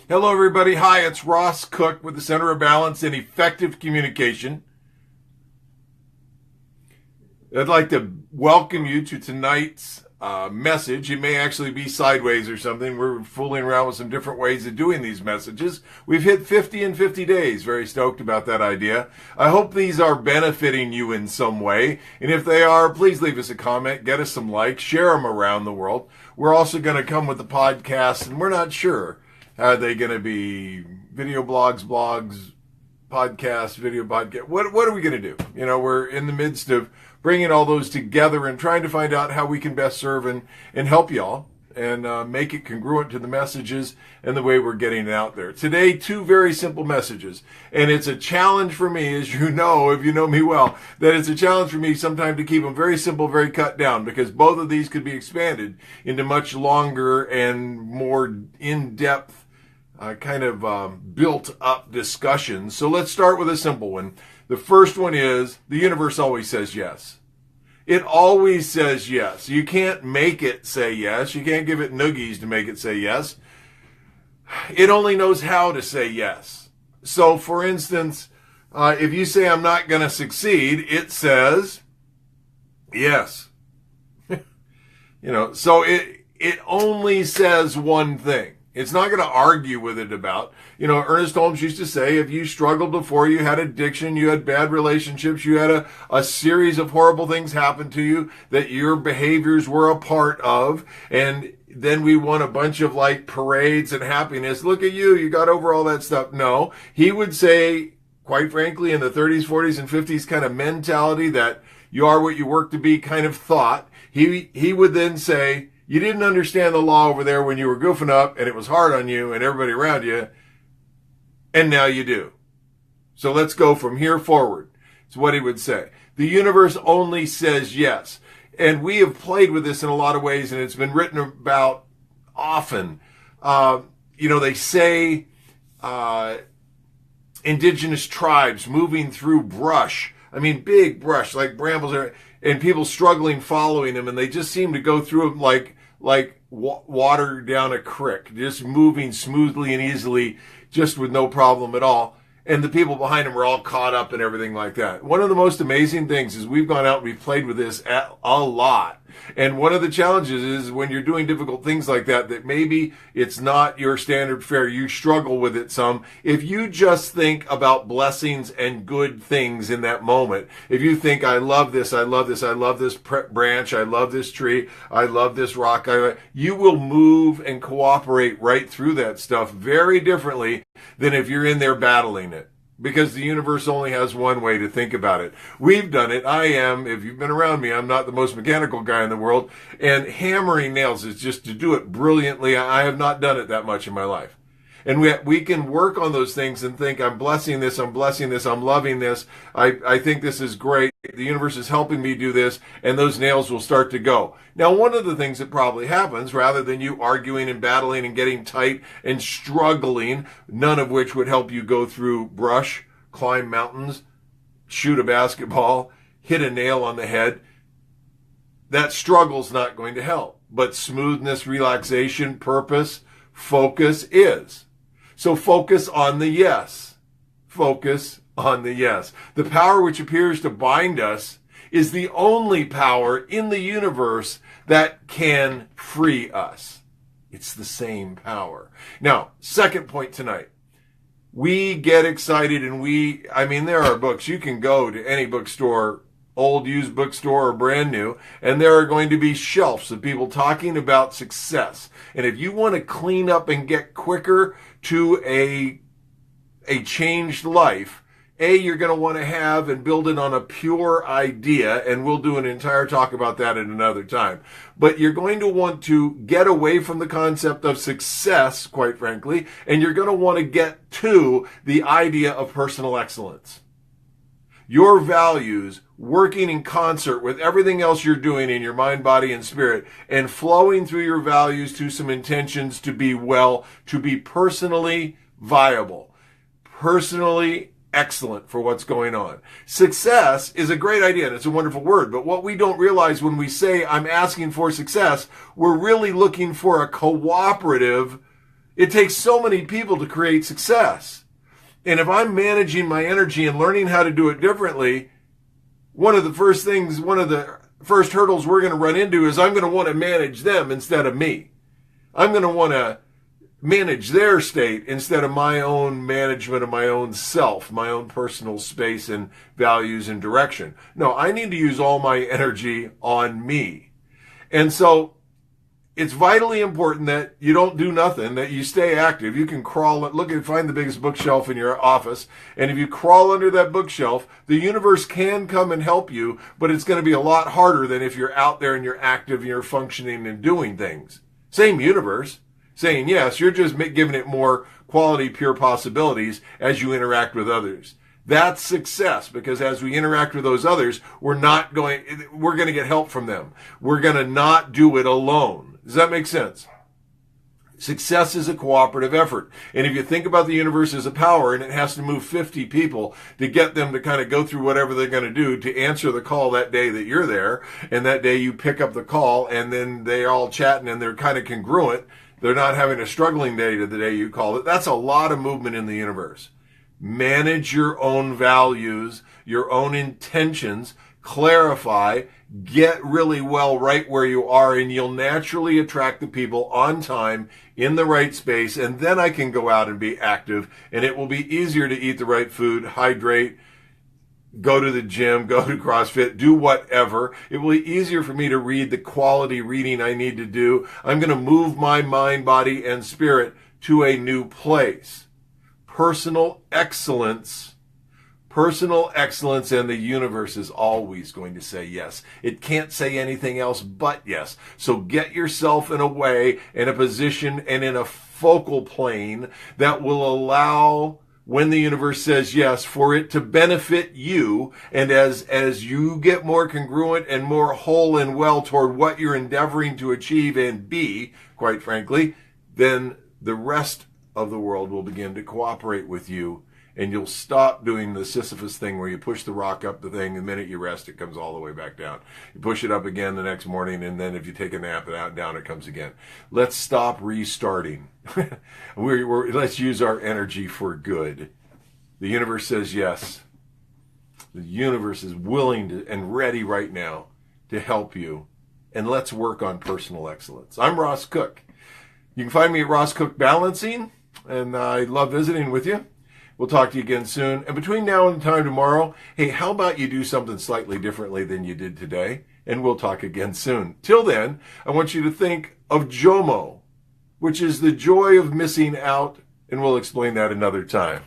Hello, everybody. Hi, it's Ross Cook with the Center of Balance and Effective Communication. I'd like to welcome you to tonight's message. It may actually be sideways or something. We're fooling around with some different ways of doing these messages. We've hit 50 in 50 days. Very stoked about that idea. I hope these are benefiting you in some way. And if they are, please leave us a comment, get us some likes, share them around the world. We're also going to come with the podcast, and we're not sure. Are they going to be video blogs, podcasts, video podcast? What are we going to do? You know, we're in the midst of bringing all those together and trying to find out how we can best serve and help y'all and make it congruent to the messages and the way we're getting it out there. Today, two very simple messages. And it's a challenge for me, as you know, if you know me well, that it's a challenge for me sometimes to keep them very simple, very cut down, because both of these could be expanded into much longer and more in-depth built-up discussions. So let's start with a simple one. The first one is, the universe always says yes. It always says yes. You can't make it say yes. You can't give it noogies to make it say yes. It only knows how to say yes. So, for instance, if you say, I'm not going to succeed, it says yes. So it only says one thing. It's not going to argue with it about. Ernest Holmes used to say, if you struggled before, you had addiction, you had bad relationships, you had a series of horrible things happen to you that your behaviors were a part of, and then we won a bunch of parades and happiness. Look at you, you got over all that stuff. No, he would say, quite frankly, in the 30s, 40s, and 50s kind of mentality that you are what you work to be kind of thought, he would then say, you didn't understand the law over there when you were goofing up and it was hard on you and everybody around you, and now you do. So let's go from here forward. It's what he would say. The universe only says yes. And we have played with this in a lot of ways, and it's been written about often. They say indigenous tribes moving through brush. I mean, big brush, like brambles, and people struggling following them, and they just seem to go through them like water down a creek, just moving smoothly and easily, just with no problem at all. And the people behind them are all caught up and everything like that. One of the most amazing things is we've gone out and we've played with this a lot. And one of the challenges is when you're doing difficult things like that maybe it's not your standard fare. You struggle with it some. If you just think about blessings and good things in that moment, if you think, I love this, I love this, I love this branch, I love this tree, I love this rock, you will move and cooperate right through that stuff very differently than if you're in there battling it. Because the universe only has one way to think about it. We've done it. If you've been around me, I'm not the most mechanical guy in the world. And hammering nails is just to do it brilliantly. I have not done it that much in my life. And we can work on those things and think, I'm blessing this, I'm loving this. I think this is great. The universe is helping me do this, and those nails will start to go. Now, one of the things that probably happens, rather than you arguing and battling and getting tight and struggling, none of which would help you go through brush, climb mountains, shoot a basketball, hit a nail on the head, that struggle's not going to help. But smoothness, relaxation, purpose, focus is. So focus on the yes. Focus on the yes. The power which appears to bind us is the only power in the universe that can free us. It's the same power. Now, second point tonight. We get excited and there are books. You can go to any bookstore, old used bookstore or brand new, and there are going to be shelves of people talking about success. And if you want to clean up and get quicker to a changed life, you're going to want to have and build it on a pure idea, and we'll do an entire talk about that at another time. But you're going to want to get away from the concept of success, quite frankly, and you're going to want to get to the idea of personal excellence. Your values working in concert with everything else you're doing in your mind, body, and spirit, and flowing through your values to some intentions to be well, to be personally viable, personally excellent for what's going on. Success is a great idea, and it's a wonderful word, but what we don't realize when we say, I'm asking for success, we're really looking for a cooperative It takes so many people to create success. And if I'm managing my energy and learning how to do it differently, one of the first hurdles we're going to run into is I'm going to want to manage them instead of me. I'm going to want to manage their state instead of my own management of my own self, my own personal space and values and direction. No, I need to use all my energy on me. And so it's vitally important that you don't do nothing, that you stay active. You can crawl, find the biggest bookshelf in your office, and if you crawl under that bookshelf, the universe can come and help you, but it's going to be a lot harder than if you're out there and you're active and you're functioning and doing things. Same universe, saying yes, you're just giving it more quality, pure possibilities as you interact with others. That's success, because as we interact with those others, we're going to get help from them. We're going to not do it alone. Does that make sense? Success is a cooperative effort. And if you think about the universe as a power and it has to move 50 people to get them to kind of go through whatever they're going to do to answer the call that day that you're there, and that day you pick up the call and then they're all chatting and they're kind of congruent, they're not having a struggling day to the day you call it, that's a lot of movement in the universe. Manage your own values, your own intentions, clarify, get really well right where you are, and you'll naturally attract the people on time in the right space, and then I can go out and be active, and it will be easier to eat the right food, hydrate, go to the gym, go to CrossFit, do whatever. It will be easier for me to read the quality reading I need to do. I'm going to move my mind, body, and spirit to a new place. Personal excellence and the universe is always going to say yes. It can't say anything else but yes. So get yourself in a way, in a position, and in a focal plane that will allow, when the universe says yes, for it to benefit you. And as you get more congruent and more whole and well toward what you're endeavoring to achieve and be, quite frankly, then the rest of the world will begin to cooperate with you, and you'll stop doing the Sisyphus thing where you push the rock up the thing, the minute you rest, it comes all the way back down. You push it up again the next morning, and then if you take a nap, down it comes again. Let's stop restarting. Let's use our energy for good. The universe says yes. The universe is willing to and ready right now to help you, and let's work on personal excellence. I'm Ross Cook. You can find me at Ross Cook Balancing, and I love visiting with you. We'll talk to you again soon. And between now and time tomorrow, hey, how about you do something slightly differently than you did today? And we'll talk again soon. Till then, I want you to think of JOMO, which is the joy of missing out, and we'll explain that another time.